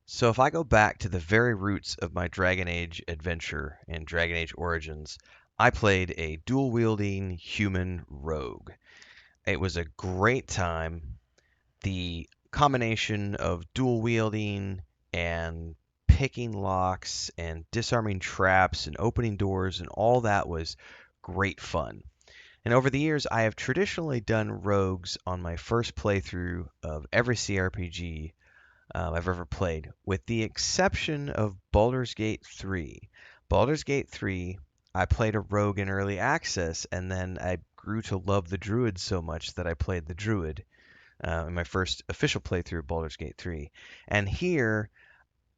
So if I go back to the very roots of my Dragon Age adventure and Dragon Age Origins, I played a dual-wielding human rogue. It was a great time. The combination of dual wielding and picking locks and disarming traps and opening doors and all that was great fun. And over the years, I have traditionally done rogues on my first playthrough of every CRPG I've ever played, with the exception of Baldur's Gate 3. Baldur's Gate 3, I played a rogue in early access, and then I grew to love the druid so much that I played the druid in my first official playthrough of Baldur's Gate 3. And here,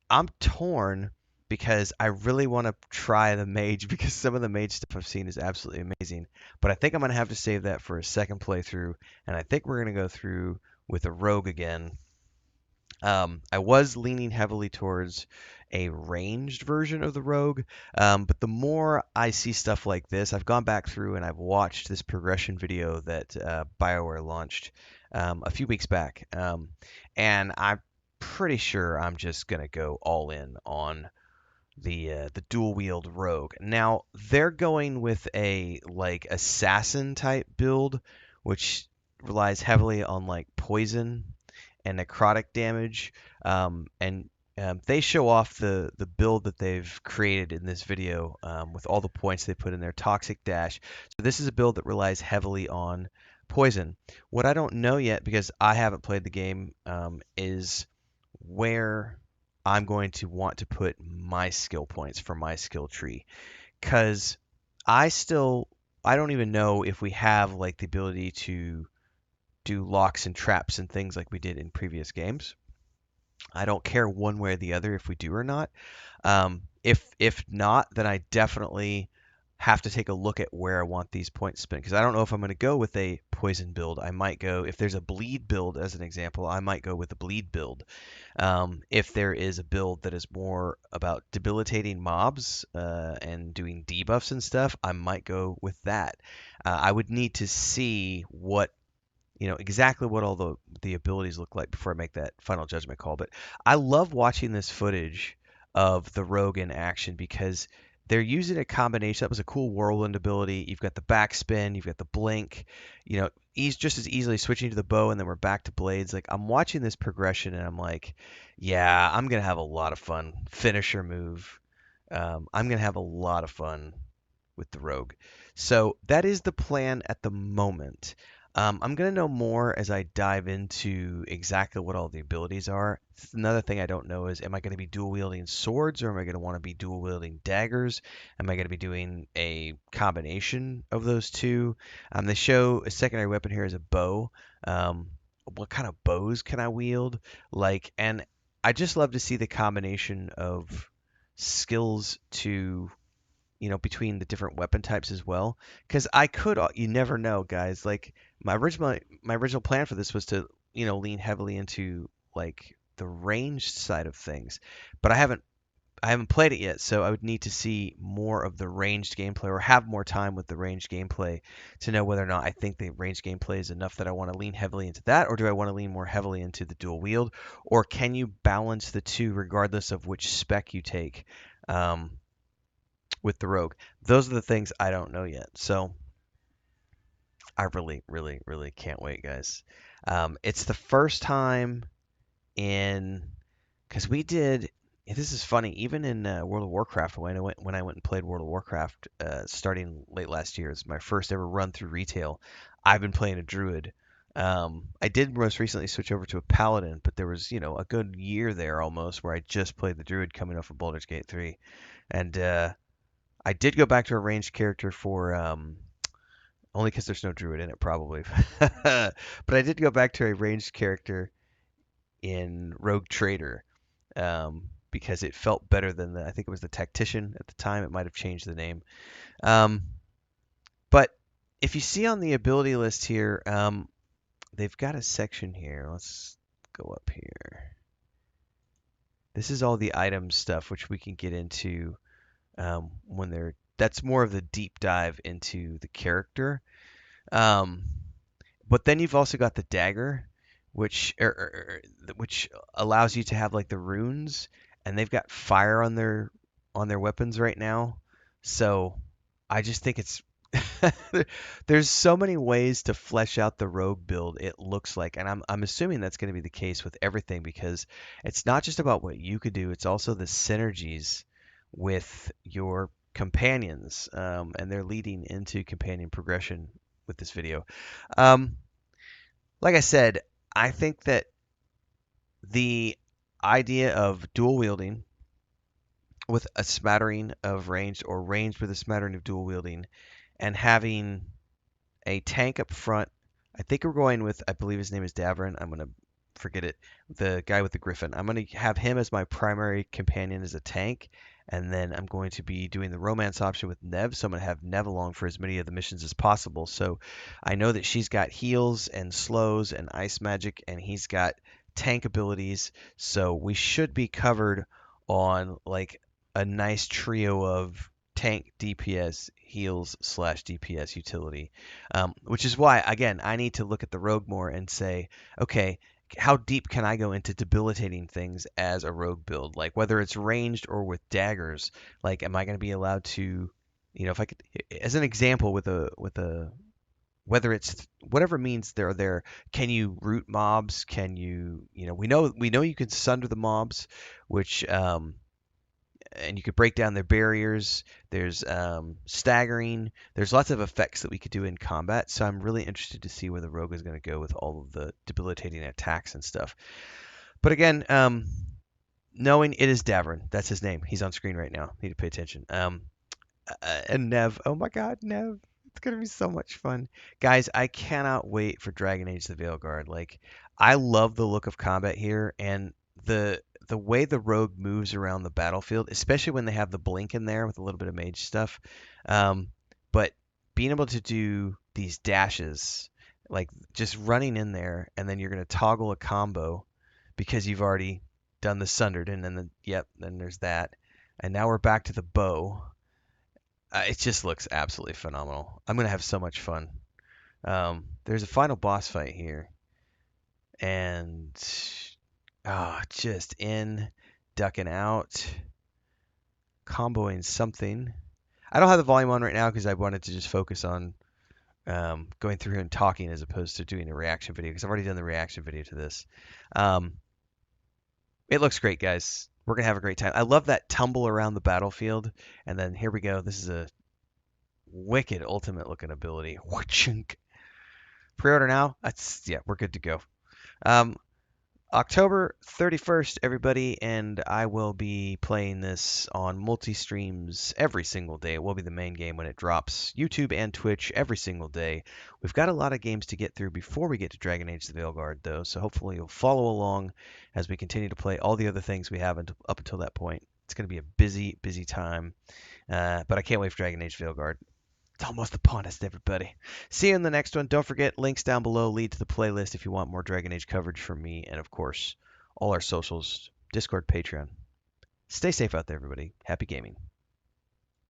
I'm torn because I really want to try the mage because some of the mage stuff I've seen is absolutely amazing. But I think I'm going to have to save that for a second playthrough, and I think we're going to go through with a rogue again. I was leaning heavily towards a ranged version of the rogue, but the more I see stuff like this, I've gone back through and I've watched this progression video that bioware launched a few weeks back, and I'm pretty sure I'm just gonna go all in on the dual wield rogue. Now they're going with a like assassin type build, which relies heavily on like poison and necrotic damage. And they show off the build that they've created in this video with all the points they put in their toxic dash. So this is a build that relies heavily on poison. What I don't know yet, because I haven't played the game, is where I'm going to want to put my skill points for my skill tree. Because I don't even know if we have like the ability to do locks and traps and things like we did in previous games. I don't care one way or the other if we do or not. If not, then I definitely have to take a look at where I want these points spent because I don't know if I'm going to go with a poison build. I might go if there's a bleed build as an example. I might go with a bleed build. If there is a build that is more about debilitating mobs and doing debuffs and stuff, I might go with that. I would need to see what exactly what all the abilities look like before I make that final judgment call. But I love watching this footage of the rogue in action because they're using a combination. That was a cool whirlwind ability. You've got the backspin, you've got the blink. He's just as easily switching to the bow, and then we're back to blades. Like I'm watching this progression, and I'm like, yeah, I'm gonna have a lot of fun. Finisher move. I'm gonna have a lot of fun with the rogue. So that is the plan at the moment. I'm going to know more as I dive into exactly what all the abilities are. Another thing I don't know is, am I going to be dual wielding swords or am I going to want to be dual wielding daggers? Am I going to be doing a combination of those two? They show a secondary weapon here as a bow. What kind of bows can I wield? And I just love to see the combination of skills to between the different weapon types as well. Because you never know, guys. Like my original plan for this was to, lean heavily into like the ranged side of things, but I haven't played it yet, so I would need to see more of the ranged gameplay or have more time with the ranged gameplay to know whether or not I think the ranged gameplay is enough that I want to lean heavily into that, or do I want to lean more heavily into the dual wield, or can you balance the two regardless of which spec you take? Um, with the Rogue. Those are the things I don't know yet. So I really, really, really can't wait, guys. It's the first time in because we did. This is funny. Even in World of Warcraft, when I went and played World of Warcraft, starting late last year, it's my first ever run through retail. I've been playing a druid. I did most recently switch over to a paladin, but there was a good year there almost where I just played the druid coming off of Baldur's Gate 3, and I did go back to a ranged character for only because there's no druid in it, probably. But I did go back to a ranged character in Rogue Trader because it felt better than I think it was the Tactician at the time. It might have changed the name. Um, but if you see on the ability list here, they've got a section here. Let's go up here. This is all the item stuff, which we can get into when they're that's more of the deep dive into the character. Um, but then you've also got the dagger, which allows you to have like the runes, and they've got fire on their weapons right now. So I just think it's there's so many ways to flesh out the rogue build, it looks like, and I'm assuming that's going to be the case with everything because it's not just about what you could do, it's also the synergies with your companions, and they're leading into companion progression with this video. Um, like I said, I think that the idea of dual wielding with a smattering of ranged or ranged with a smattering of dual wielding and having a tank up front. I think we're going with, I believe his name is Davrin. I'm going to forget it. The guy with the griffin. I'm going to have him as my primary companion as a tank. And then I'm going to be doing the romance option with Nev. So I'm going to have Nev along for as many of the missions as possible. So I know that she's got heals and slows and ice magic, and he's got tank abilities. So we should be covered on like a nice trio of tank DPS heals slash DPS utility, which is why again I need to look at the rogue more and say, okay, how deep can I go into debilitating things as a rogue build? Like whether it's ranged or with daggers, like am I going to be allowed to, if I could, as an example with a whether it's whatever means they're there, can you root mobs? Can you, we know you can sunder the mobs, which and you could break down their barriers. There's staggering. There's lots of effects that we could do in combat. So I'm really interested to see where the rogue is going to go with all of the debilitating attacks and stuff. But again, knowing it is Davrin, that's his name. He's on screen right now. Need to pay attention. And Nev. Oh my God, Nev. It's gonna be so much fun, guys. I cannot wait for Dragon Age: The Veilguard. Like, I love the look of combat here and the way the rogue moves around the battlefield, especially when they have the blink in there with a little bit of mage stuff. But being able to do these dashes, like just running in there, and then you're gonna toggle a combo because you've already done the sundered, and then there's that, and now we're back to the bow. It just looks absolutely phenomenal. I'm gonna have so much fun. There's a final boss fight here, and just in, ducking out, comboing something. I don't have the volume on right now because I wanted to just focus on going through and talking as opposed to doing a reaction video because I've already done the reaction video to this. Um, it looks great, guys. We're gonna have a great time. I love that tumble around the battlefield, and then here we go. This is a wicked ultimate looking ability. Wachunk. Pre-order now. Yeah, we're good to go. Um, October 31st, everybody, and I will be playing this on multi-streams every single day. It will be the main game when it drops. YouTube and Twitch every single day. We've got a lot of games to get through before we get to Dragon Age: The Veilguard, though, so hopefully you'll follow along as we continue to play all the other things we have up until that point. It's going to be a busy, busy time, but I can't wait for Dragon Age: Veilguard. It's almost upon us, everybody. See you in the next one. Don't forget, links down below lead to the playlist if you want more Dragon Age coverage from me, and of course, all our socials, Discord, Patreon. Stay safe out there, everybody. Happy gaming.